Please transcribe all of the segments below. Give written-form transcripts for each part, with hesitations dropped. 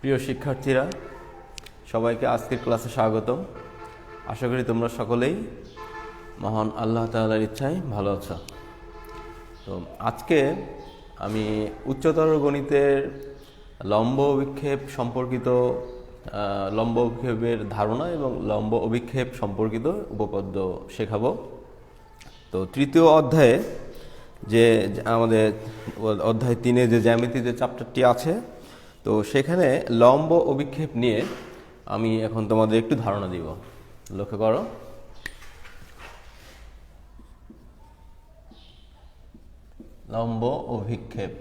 প্রিয় শিক্ষার্থীরা, সবাইকে আজকের ক্লাসে স্বাগতম। আশা করি তোমরা সকলেই মহান আল্লাহ তাআলার ইচ্ছায় ভালো আছো। তো আজকে আমি উচ্চতর গণিতের লম্ব অভিক্ষেপ সম্পর্কিত লম্ব অভিক্ষেপের ধারণা এবং লম্ব অভিক্ষেপ সম্পর্কিত উপপাদ্য শেখাবো। তো তৃতীয় অধ্যায়ে যে আমাদের অধ্যায় 3-এ যে জ্যামিতি যে চ্যাপ্টারটি আছে, তো সেখানে লম্ব অভিক্ষেপ নিয়ে আমি এখন তোমাদের একটু ধারণা দিব। লক্ষ্য করো, লম্ব অভিক্ষেপ।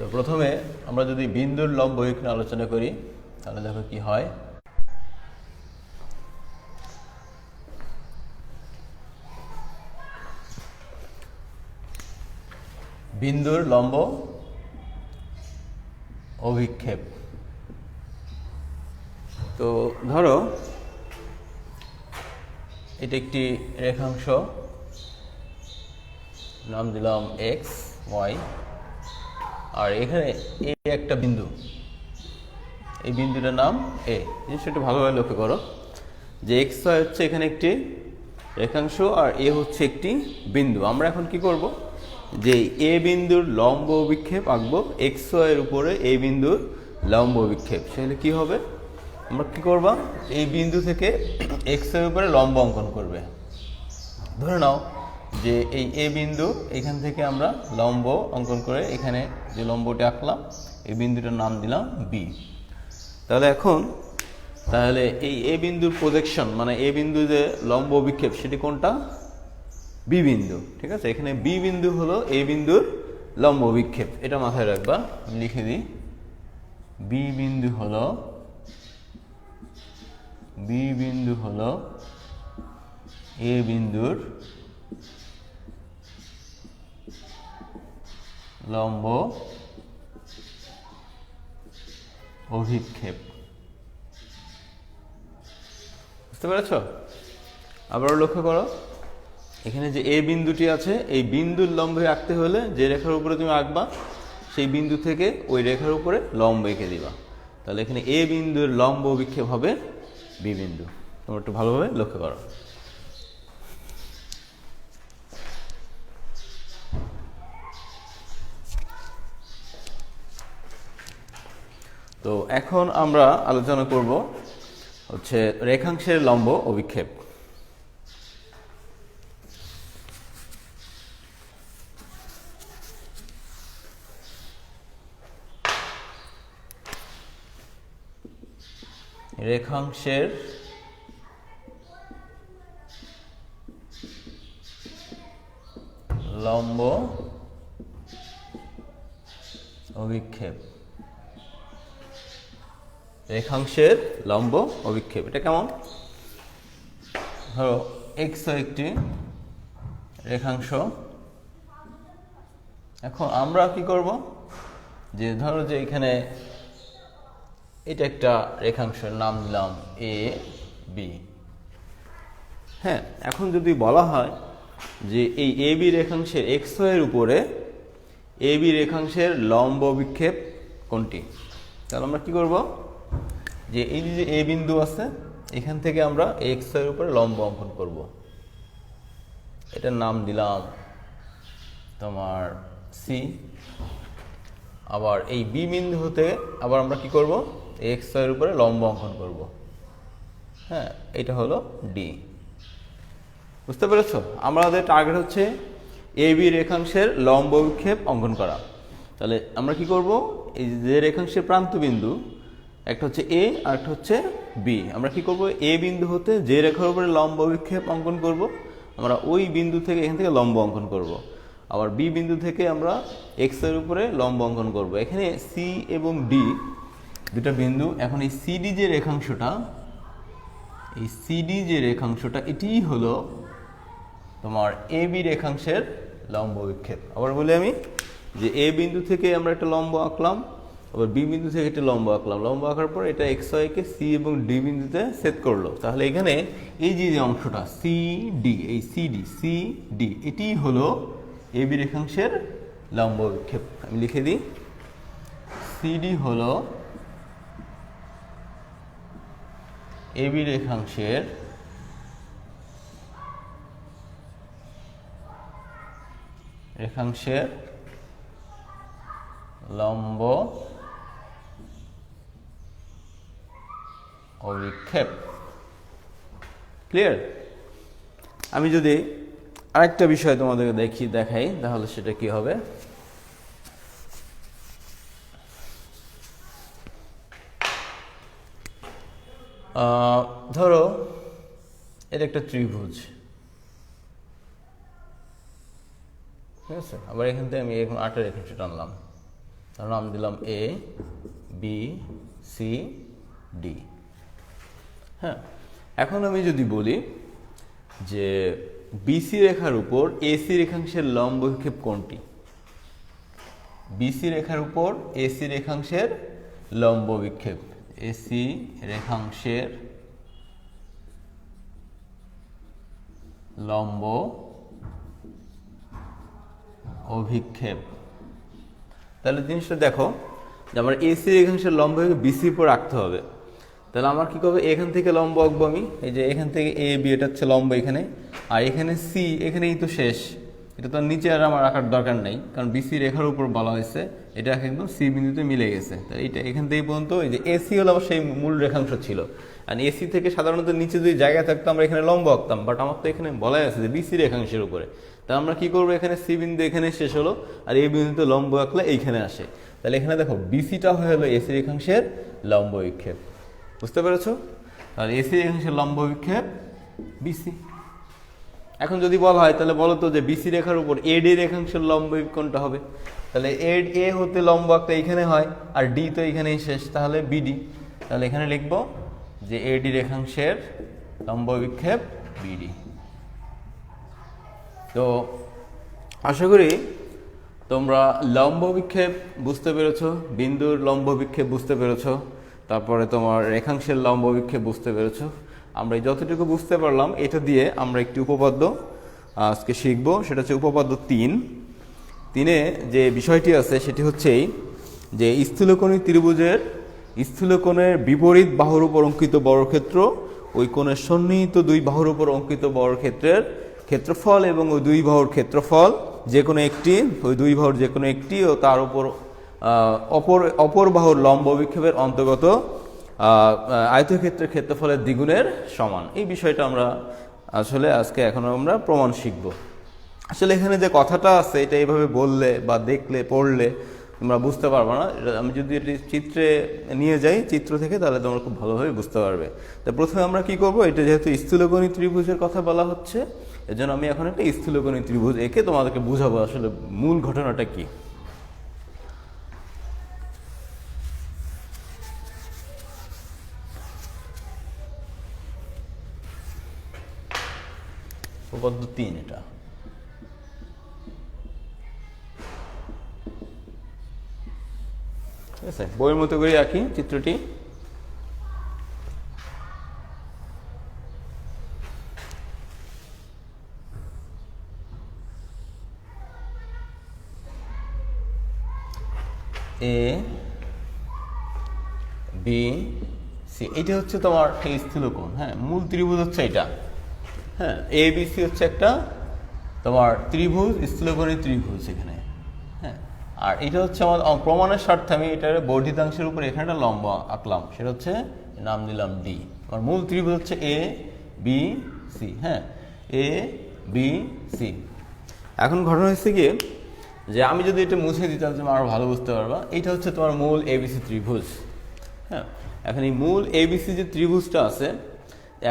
তো প্রথমে আমরা যদি বিন্দুর লম্ব অভিক্ষেপ আলোচনা করি তাহলে দেখো কি হয়। বিন্দুর লম্ব অভিক্ষেপ। তো ধরো এটা একটি রেখাংশ, নাম দিলাম এক্স ওয়াই, আর এখানে এ একটা বিন্দু, এই বিন্দুটার নাম এ। জিনিসটা একটু ভালোভাবে লক্ষ্য করো যে এক্স ওয়াই হচ্ছে এখানে একটি রেখাংশ আর এ হচ্ছে একটি বিন্দু। আমরা এখন কি করব, যে এ বিন্দুর লম্ব অভিক্ষেপ আঁকবো এক্স ওয়াই এর উপরে এই বিন্দুর লম্ব অভিক্ষেপ। সেখানে কি হবে, আমরা কি করবা, এই বিন্দু থেকে এক্স ওয়াই উপরে লম্ব অঙ্কন করবে। ধরে নাও যে এই এ বিন্দু, এখান থেকে আমরা লম্ব অঙ্কন করে এখানে যে লম্বটি আঁকলাম এই বিন্দুটার নাম দিলাম বি। তাহলে এই এ বিন্দুর প্রজেকশন মানে এ বিন্দু যে লম্ব অভিক্ষেপ সেটি কোনটা, বি বিন্দু। ঠিক আছে, এখানে বি বিন্দু হলো এ বিন্দুর লম্ব অভিক্ষেপ, এটা মাথায় রাখবা। লিখে দিই, বি বিন্দু হলো এ বিন্দুর লম্ব অভিক্ষেপ। বুঝতে পেরেছ? আবারও লক্ষ্য করো, এখানে যে এ বিন্দুটি আছে এই বিন্দুর লম্বে আঁকতে হলে যে রেখার উপরে তুমি আঁকবা সেই বিন্দু থেকে ওই রেখার উপরে লম্ব এঁকে দিবা। তাহলে এখানে এ বিন্দুর লম্ব অভিক্ষেপ হবে বি বিন্দু। তোমরা একটু ভালোভাবে লক্ষ্য করো। তো এখন আমরা আলোচনা করব হচ্ছে রেখাংশের লম্ব অভিক্ষেপ। রেখাংশের লম্ব অভিক্ষেপ। রেখাংশের লম্ব অভিক্ষেপ এটা কেমন, ধরো এক্স একটি রেখাংশ। এখন আমরা কি করব, যে ধরো যে এখানে এটা একটা রেখাংশের নাম দিলাম এ বি। হ্যাঁ, এখন যদি বলা হয় যে এই এ বি রেখাংশের এক্স এর উপরে এ বি রেখাংশের লম্ব অভিক্ষেপ কোনটি, তাহলে আমরা কি করব, যে এই যে এ বিন্দু আছে এখান থেকে আমরা এক্স এর উপরে লম্ব অঙ্কন করব। এটার নাম দিলাম তোমার সি। আবার এই বি বিন্দু হতে আবার আমরা কি করব, এক্স এর উপরে লম্ব অঙ্কন করব। হ্যাঁ, এটা হলো ডি। বুঝতে পেরেছ? আমাদের টার্গেট হচ্ছে এ বি রেখাংশের লম্ব অভিক্ষেপ অঙ্কন করা। তাহলে আমরা কি করব, এই যে রেখাংশের প্রান্ত বিন্দু একটা হচ্ছে এ আর একটা হচ্ছে বি, আমরা কি করব, এ বিন্দু হতে যে রেখার উপরে লম্ব অভিক্ষেপ অঙ্কন করব আমরা ওই বিন্দু থেকে এখান থেকে লম্ব অঙ্কন করব। আবার বি বিন্দু থেকে আমরা এক্স এর উপরে লম্ব অঙ্কন করব। এখানে সি এবং ডি দুটা বিন্দু। এখন এই সিডি যে রেখাংশটা এটিই হলো তোমার এ বি রেখাংশের লম্ব অভিক্ষেপ। আবার বলি আমি যে এ বিন্দু থেকে আমরা একটা লম্ব আঁকলাম, আবার বি বিন্দু থেকে একটা লম্ব আঁকলাম, লম্ব আঁকার পর এটা এক্স ওয়াইকে সি এবং ডি বিন্দুতে সেট করলো। তাহলে এখানে এই যে অংশটা সি ডি, এই সি ডি এটি হলো এ বি রেখাংশের লম্ব বিক্ষেপ। আমি লিখে দিই, সিডি হলো এ বি রেখাংশের লম্ব অভিক্ষেপ। ক্লিয়ার? আমি যদি আরেকটা বিষয় তোমাদেরকে দেখাই তাহলে সেটা কি হবে, ধরো এটা একটা ত্রিভুজ, ঠিক আছে। আবার এখান থেকে আমি এখন 8 রেখাংশ টানলাম, তার নাম দিলাম এ বি সি ডি। হ্যাঁ, এখন আমি যদি বলি যে বিসি রেখার উপর এসি রেখাংশের লম্ব বিক্ষেপ কোনটি, বিসি রেখার উপর এসি রেখাংশের লম্ব বিক্ষেপ, এসি রেখাংশের লম্ব অভিক্ষেপ। তাহলে জিনিসটা দেখো যে আমার এসি রেখাংশের লম্ব বিসির উপর রাখতে হবে। তাহলে আমার কি করবে, এখান থেকে লম্ব আঁকবো আমি, এই যে এখান থেকে এ বি এটা হচ্ছে লম্ব এখানে, আর এখানে সি এখানেই তো শেষ, এটা তো নিচে আর আমার রাখার দরকার নেই, কারণ বিসি রেখার উপর বলা হয়েছে এটা একদম সি বিন্দুতে মিলে গেছে। তাই এটা এখান থেকে পর্যন্ত এই যে এসি হলো আবার সেই মূল রেখাংশ ছিল, আর এসি থেকে সাধারণত নিচে যদি জায়গা থাকতো আমরা এখানে লম্ব আঁকতাম, বাট আমার তো এখানে বলাই আছে যে বিসি রেখাংশের উপরে। তা আমরা কি করবো, এখানে সি বিন্দু এখানে শেষ হলো, আর এই বিন্দুতে লম্ব আঁকলে এইখানে আসে। তাহলে এখানে দেখো বিসিটা হয়ে হলো এসি রেখাংশের লম্ব বিক্ষেপ। বুঝতে পেরেছো? তাহলে এসি রেখাংশের লম্ব বিক্ষেপ বিসি। এখন যদি বলা হয় তাহলে বলো তো যে বিসি রেখার উপর এডি রেখাংশের লম্ব কোনটা হবে, তাহলে এ হতে লম্ব একটা এইখানে হয়, আর ডি তো এইখানেই শেষ, তাহলে বিডি। তাহলে এখানে লিখবো যে এডি রেখাংশের লম্ব বিক্ষেপ বিডি। তো আশা করি তোমরা লম্ব বিক্ষেপ বুঝতে পেরেছো, বিন্দুর লম্ব বিক্ষেপ বুঝতে পেরেছো, তারপরে তোমার রেখাংশের লম্ব বিক্ষেপ বুঝতে পেরেছো। আমরা যতটুকু বুঝতে পারলাম এটা দিয়ে আমরা একটি উপপাদ্য আজকে শিখব, সেটা হচ্ছে উপপাদ্য 3 যে বিষয়টি আছে সেটি হচ্ছে যে স্থূলকোণী ত্রিভুজের স্থূলকোণের বিপরীত বাহুর উপর অঙ্কিত বর্গক্ষেত্র ওই কোণের সন্নিহিত দুই বাহুর উপর অঙ্কিত বর্গক্ষেত্রের ক্ষেত্রফল এবং ওই দুই বাহুর ক্ষেত্রফল যে কোনো একটি, ওই দুই বাহুর যে কোনো একটি ও তার উপর অপর বাহুর লম্ব বিক্ষেপের অন্তর্গত আয়তক্ষেত্রের ক্ষেত্রফলের দ্বিগুণের সমান। এই বিষয়টা আমরা আসলে আজকে এখন আমরা প্রমাণ শিখব। আসলে এখানে যে কথাটা আছে এটা এইভাবে বললে বা দেখলে পড়লে তোমরা বুঝতে পারবে না। আমি যদি এটি চিত্রে নিয়ে যাই চিত্র থেকে, তাহলে তোমরা খুব ভালোভাবে বুঝতে পারবে। তো প্রথমে আমরা কি করব, এটা যেহেতু স্থূলকোণী ত্রিভুজের কথা বলা হচ্ছে, এজন্য আমি এখন একটা স্থূলকোণী ত্রিভুজ এঁকে তোমাদেরকে বুঝাবো আসলে মূল ঘটনাটা কি। উপপাদ্য 3 এটা। ঠিক আছে, বইয়ের মতো করে আঁকি চিত্রটি। এ বি সি, এটা হচ্ছে তোমার স্থূলকোণ। হ্যাঁ, মূল ত্রিভুজ হচ্ছে এটা। হ্যাঁ, এ বি সি হচ্ছে একটা তোমার ত্রিভুজ, স্থূলকোণী ত্রিভুজ এখানে। হ্যাঁ, আর এটা হচ্ছে আমার প্রমাণের স্বার্থে আমি এটার বর্ধিতাংশের উপর এখানে একটা লম্ব আঁকলাম, সেটা হচ্ছে নাম দিলাম ডি। আমার মূল ত্রিভুজ হচ্ছে এ বি সি। হ্যাঁ, এ বি সি। এখন ঘটনা হচ্ছে কি যে আমি যদি এটা মুছে দিতাম তুমি আরো ভালো বুঝতে পারবা। এইটা হচ্ছে তোমার মূল এবিসি ত্রিভুজ। হ্যাঁ, এখন এই মূল এবিসি যে ত্রিভুজটা আছে,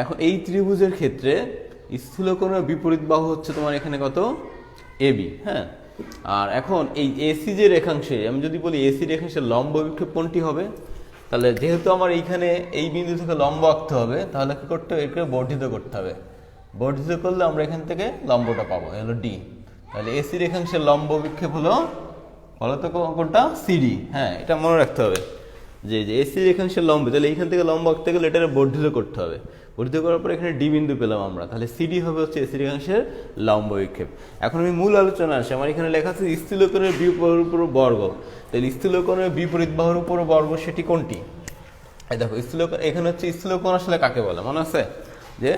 এখন এই ত্রিভুজের ক্ষেত্রে স্থূলকোণের বিপরীত বাহু হচ্ছে তোমার এখানে কত, এবি। হ্যাঁ, আর এখন এই এসি যে রেখাংশে, আমি যদি বলি এসি রেখাংশের লম্ব বিক্ষেপ কোনটি হবে, তাহলে যেহেতু আমার এইখানে এই বিন্দু থেকে লম্ব আঁকতে হবে, তাহলে কি করতে হবে, একে বর্ধিত করতে হবে। বর্ধিত করলে আমরা এখান থেকে লম্বটা পাবো, হলো ডি। তাহলে এসি রেখাংশের লম্ব বিক্ষেপ হলো বলো তো কোনটা? সিডি। হ্যাঁ, এটা মনে রাখতে হবে যে এসি রেখাংশের লম্ব, তাহলে এইখান থেকে লম্ব আঁকতে গেলে এটা বর্ধিত করতে হবে। বর্ধিত করার পর এখানে ডি বিন্দু পেলাম আমরা, তাহলে সিডি হবে হচ্ছে এসি রেখাংশের লম্ব বিক্ষেপ। এখন আমি মূল আলোচনা আসি। আমার এখানে লেখা আছে স্থিরকোণের বিপরীত উপর বর্গ। তাহলে স্থিরকোণের বিপরীত বাহুর উপর বর্গ সেটি কোনটি? এই দেখো স্থিরকোণ, এখানে হচ্ছে স্থিরকোণ আসলে কাকে বলে মনে আছে? যে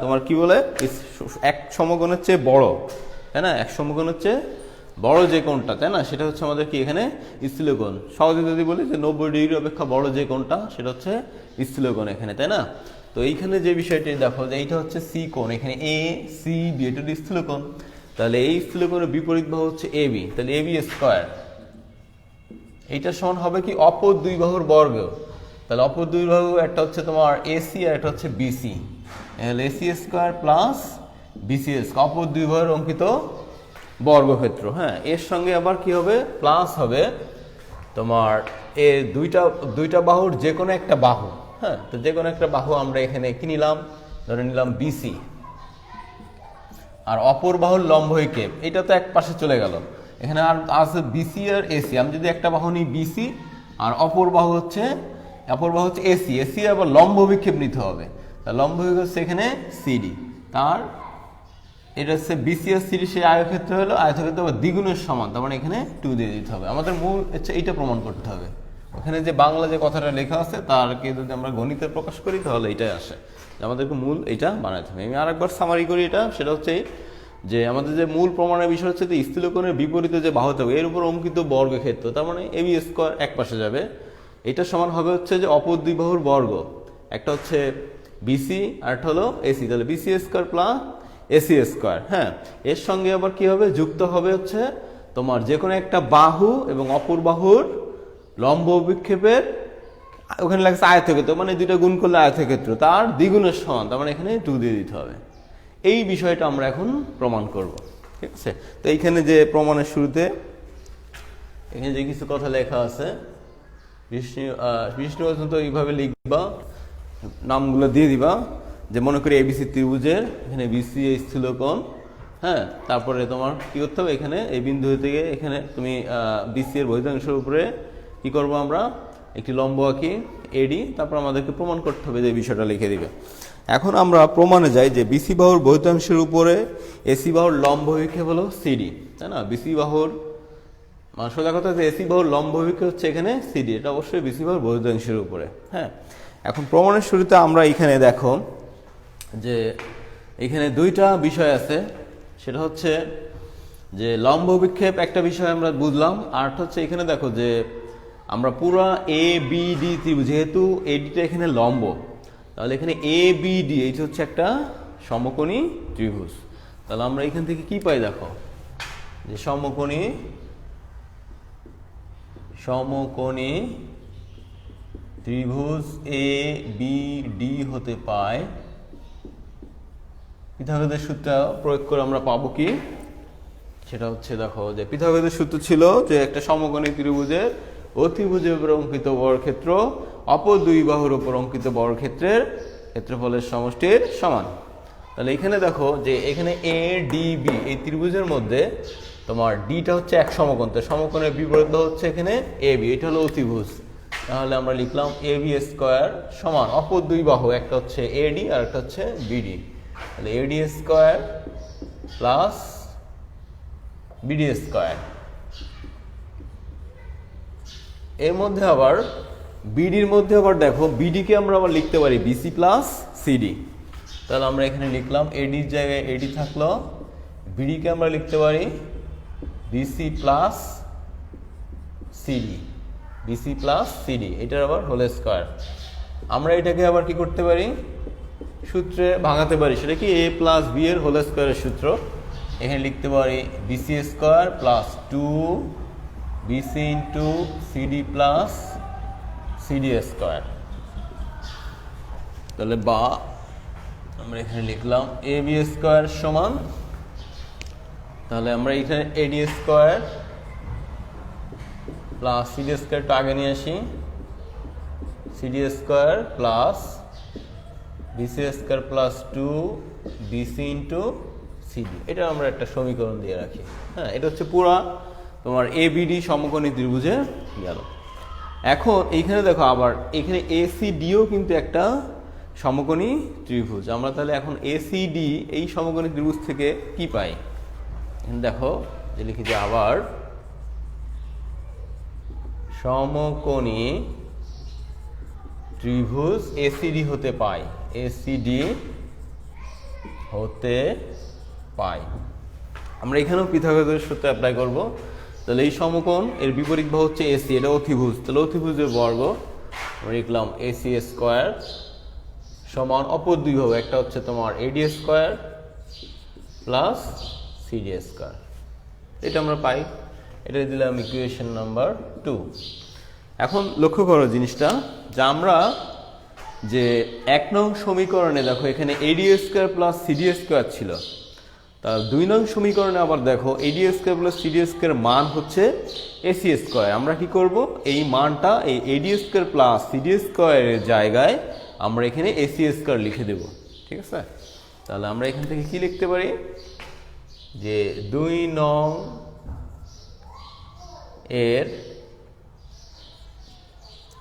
তোমার কি বলে, এক সমকোণের চেয়ে বড়, তাই না? এক সমকোণের চেয়ে বড় যে কোণটা, তাই না, সেটা হচ্ছে আমাদের কি এখানে স্থিরকোণ। সহজে যদি বলি যে 90 ডিগ্রি অপেক্ষা বড় যে কোণটা সেটা হচ্ছে স্থিরকোণ এখানে, তাই না? তো এইখানে যে বিষয়টি দেখো যে এইটা হচ্ছে সি কোণ, এখানে এ সি বি, এটা স্থিরকোণ। তাহলে এই স্থিরকোণের বিপরীত বাহু হচ্ছে এ বি, তাহলে এ বি স্কোয়ার এইটা সমান হবে কি অপর দুই বাহুর বর্গ। তাহলে অপর দুই বাহু একটা হচ্ছে তোমার এসি আর একটা হচ্ছে বিসি, তাহলে AC square plus BC square, অপর দুই বাহুর অঙ্কিত বর্গক্ষেত্র। হ্যাঁ, এর সঙ্গে আবার কি হবে, প্লাস হবে তোমার এ দুইটা বাহুর যে কোনো একটা বাহু। হ্যাঁ, তো যে কোনো একটা বাহু আমরা এখানে কি নিলাম, ধরে নিলাম বিসি, আর অপর বাহুর লম্ব হিকেপ, এটা তো এক পাশে চলে গেল। এখানে আর আছে বিসি আর এসি। আমি যদি একটা বাহু নিই বিসি আর অপর বাহু হচ্ছে এসি, এসি আবার লম্ব বিক্ষেপ নিতে হবে। তা লম্ব বিক্ষেপ হচ্ছে এখানে সিডি, তার এটা হচ্ছে বিসি আর সিডি, সেই আয়তক্ষেত্র হলো, আয়তক্ষেত্র দ্বিগুণের সমান, তার মানে এখানে 2 দিয়ে দিতে হবে। আমাদের মূল হচ্ছে এইটা প্রমাণ করতে হবে। ওখানে যে বাংলা যে কথাটা লেখা আছে তারকে যদি আমরা গণিতে প্রকাশ করি তাহলে এটাই আসে, আমাদেরকে মূল এটা বানাইতে হবে। আমি আরেকবার সামারি করি এটা, সেটা হচ্ছে যে আমাদের যে মূল প্রমাণের বিষয় হচ্ছে যে স্থিরকোণের বিপরীতে যে বাহু থাকবে এর উপর অঙ্কিত বর্গক্ষেত্র, তার মানে এ বি স্কোয়ার এক পাশে যাবে, এটা সমান হবে হচ্ছে যে অপর দুই বাহুর বর্গ, একটা হচ্ছে বিসি আর একটা হলো এসি, তাহলে BC square plus AC square. হ্যাঁ, এর সঙ্গে আবার কি হবে, যুক্ত হবে হচ্ছে তোমার যে কোনো একটা বাহু এবং অপর বাহুর লম্ব বিক্ষেপের, ওখানে লাগছে আয়তক্ষেত্র, মানে দুইটা গুণ করলে আয়তক্ষেত্র তার দ্বিগুণের সমান, তার মানে এখানে 2 দিয়ে দিতে হবে। এই বিষয়টা আমরা এখন প্রমাণ করব, ঠিক আছে? তো এইখানে যে প্রমাণের শুরুতে এখানে যে কিছু কথা লেখা আছে, বিষ্ণু তো এইভাবে লিখবা, নামগুলো দিয়ে দিবা, যে মনে করি এবিসি ত্রিভুজের এখানে বিসি এই স্থিরকোণ। হ্যাঁ, তারপরে তোমার কি করতে হবে, এখানে এই বিন্দু থেকে এখানে তুমি বিসি এর বহির্ধাংশের উপরে কি করবো, আমরা একটি লম্ব আঁকি এডি, তারপর আমাদেরকে প্রমাণ করতে হবে যে বিষয়টা লিখে দিবে। এখন আমরা প্রমাণে যাই যে বিসি বাহুর বহির্ধাংশের উপরে এসি বাহুর লম্ব বিক্ষেপ হলো সিডি, তাই না? বিসি বাহুর মানে সোজা কথা যে এসি বাহুর লম্ব বিক্ষেপ হচ্ছে এখানে সিডি, এটা অবশ্যই বিসি বাহুর বহির্ধাংশের উপরে। হ্যাঁ, এখন প্রমাণের শুরুতে আমরা এখানে দেখো যে এখানে দুইটা বিষয় আছে, সেটা হচ্ছে যে লম্ব বিক্ষেপ একটা বিষয় আমরা বুঝলাম, আর হচ্ছে এখানে দেখো যে আমরা পুরা এ বি ডি ত্রিভুজ, যেহেতু এডিটা এখানে লম্ব, তাহলে এখানে এ বি ডি এইটা হচ্ছে একটা সমকোণী ত্রিভুজ। তাহলে আমরা এখান থেকে কি পাই, দেখো যে সমকোণী ত্রিভুজ এ বি ডি হতে পায় পিথাগোরাসের সূত্র প্রয়োগ করে আমরা পাবো কি, সেটা হচ্ছে দেখো যে পিথাগোরাসের সূত্র ছিল যে একটা সমকোণী ত্রিভুজের অতিভুজের উপর অঙ্কিত বর্গক্ষেত্র অপর দুই বাহুর উপর অঙ্কিত বর্গক্ষেত্রের ক্ষেত্রফলের সমষ্টির সমান। তাহলে এখানে দেখো যে এখানে এ ডি বি এই ত্রিভুজের মধ্যে তোমার ডিটা হচ্ছে এক সমকোণ, তো সমকোণের বিপরীত হচ্ছে এখানে এ বি, এটা হলো অতিভুজ। তাহলে আমরা লিখলাম এ বি স্কোয়ার সমান অপর দুই বাহু, একটা হচ্ছে এডি আর একটা হচ্ছে বিডি, তাহলে এডি স্কোয়ার প্লাস বিডি স্কোয়ার। এর মধ্যে আবার বিডির মধ্যে আবার দেখো বিডিকে আমরা আবার লিখতে পারি বিসি প্লাস সিডি, তাহলে আমরা এখানে লিখলাম এডির জায়গায় এডি থাকলো, বিডিকে আমরা লিখতে পারি BC plus CD, BC plus CD, এটার আবার হোল স্কোয়ার। আমরা এটাকে আবার কি করতে পারি, সূত্রে ভাঙাতে পারি, সেটা কি এ প্লাস বি এর হোল স্কোয়ারের সূত্র। এখানে লিখতে পারি BC square plus 2 BC into CD plus CD square. তাহলে বা আমরা এখানে লিখলাম এ বি স্কোয়ার সমান, তাহলে আমরা এখানে এডি স্কোয়ার প্লাস সিডি স্কোয়ারটা আগে নিয়ে আসি, CD square plus BC square plus 2 BC into CD, এটা আমরা একটা সমীকরণ দিয়ে রাখি। হ্যাঁ, এটা হচ্ছে পুরা তোমার এবিডি সমকোণী ত্রিভুজে গেল। এখন এইখানে দেখো আবার এখানে এসিডিও কিন্তু একটা সমকোণী ত্রিভুজ। আমরা তাহলে এখন এসিডি এই সমকোণী ত্রিভুজ থেকে কি পাই? দেখো যে লিখি যে আবার সমকোণী ত্রিভুজ এসিডি হতে পাই, এসিডি হতে পাই। আমরা এখানেও পিথাগোরাসের সূত্র অ্যাপ্লাই করব। তাহলে এই সমকোণ এর বিপরীত বাহু হচ্ছে এসি, এটা অতিভুজ, তাহলে অতিভুজের বর্গ আমরা লিখলাম এসি স্কোয়ার সমান অপর দুই বাহু, একটা হচ্ছে তোমার এডি স্কোয়ার প্লাস সিডি স্কোয়ার, এটা আমরা পাই। এটা দিলাম ইকুয়েশন নাম্বার 2। এখন লক্ষ্য করো জিনিসটা যে আমরা যে 1 নং সমীকরণে দেখো এখানে এডি স্কোয়ার প্লাস সিডি স্কোয়ার ছিল, তার 2 নং সমীকরণে আবার দেখো এডি স্কোয়ার প্লাস সিডি স্কোয়ার মান হচ্ছে এসি স্কোয়ার। আমরা কি করব, এই মানটা এই এডি স্কোয়ার প্লাস সিডি স্কোয়ারের জায়গায় আমরা এখানে এসি স্কোয়ার লিখে দেব, ঠিক আছে? তাহলে আমরা এখান থেকে কি লিখতে পারি যে 2 নং এর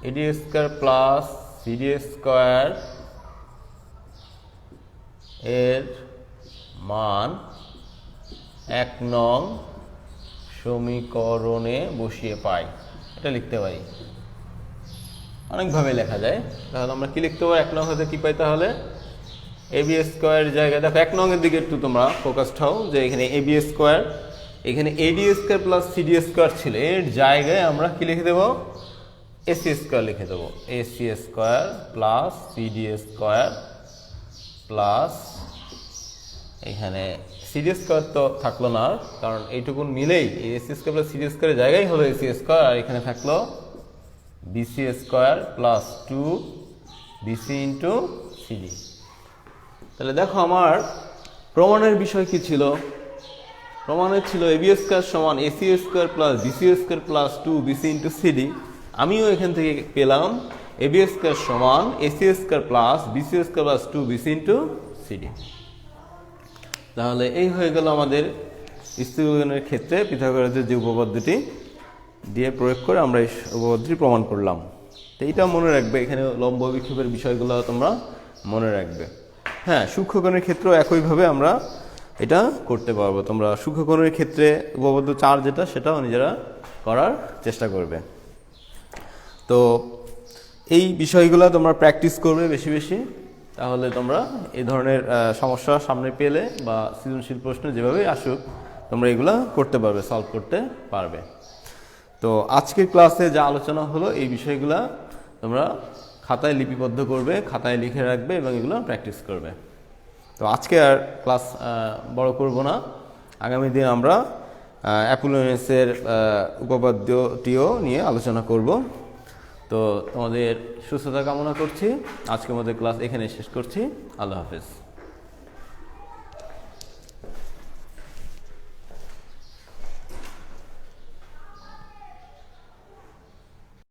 এডি স্কোয়ার প্লাস সিডি স্কোয়ার এর মান 1 নং সমীকরণে বসিয়ে পাই, এটা লিখতে পারি। অনেকভাবে লেখা যায়। তাহলে আমরা কি লিখতে পারি 1 নং হতে কি পাই? তাহলে এবি স্কোয়ার জায়গায় দেখো 1 নং এর দিকে একটু তোমরা ফোকাসড হও যে এখানে এবি স্কোয়ার, এখানে এডি স্কোয়ার প্লাস সিডি স্কোয়ার ছিল, এর জায়গায় আমরা কি লিখে দেব? এসি স্কোয়ার লিখে দেবো। AC square plus CD square plus এখানে সিডি স্কোয়ার তো থাকলো না, কারণ এইটুকুন মিলেই এই এসি স্কোয়ার প্লাস সিডি স্কোয়ারের জায়গায় হলো এসি স্কোয়ার, আর এখানে থাকলো BC square plus 2 BC into CD. তাহলে দেখো আমার প্রমাণের বিষয় কি ছিল? প্রমাণের ছিল এবি স্কোয়ার সমান AC square plus BC square plus 2 BC into CD. আমিও এখান থেকে পেলাম এবি স্কোয়ার সমান AC square plus BC square plus 2 BC into CD. তাহলে এই হয়ে গেল আমাদের স্থিতিবিজ্ঞানের ক্ষেত্রে পিথাগোরাসের যে উপপাদ্যটি দিয়ে প্রয়োগ করে আমরা এই উপপাদ্যটি প্রমাণ করলাম। তো এইটা মনে রাখবে, এখানে লম্ব বিক্ষেপের বিষয়গুলো তোমরা মনে রাখবে। হ্যাঁ, সূক্ষ্মকোণের ক্ষেত্রেও একইভাবে আমরা এটা করতে পারবো। তোমরা সূক্ষ্মকোণের ক্ষেত্রে উপপাদ্য 4 যেটা, সেটাও নিজেরা করার চেষ্টা করবে। তো এই বিষয়গুলো তোমরা প্র্যাকটিস করবে বেশি বেশি, তাহলে তোমরা এই ধরনের সমস্যা সামনে পেলে বা সৃজনশীল প্রশ্ন যেভাবে আসুক তোমরা এগুলা করতে পারবে, সলভ করতে পারবে। তো আজকের ক্লাসে যা আলোচনা হলো এই বিষয়গুলা তোমরা খাতায় লিপিবদ্ধ করবে, খাতায় লিখে রাখবে এবং এগুলো প্র্যাকটিস করবে। তো আজকে আর ক্লাস বড় করব না, আগামী দিন আমরা অ্যাপোলোনিয়াসের উপপাদ্যটিও নিয়ে আলোচনা করব। তো তোমাদের সুস্থতা কামনা করছি। আজকের মধ্যে ক্লাস এখানে শেষ করছি। আল্লাহ হাফেজ।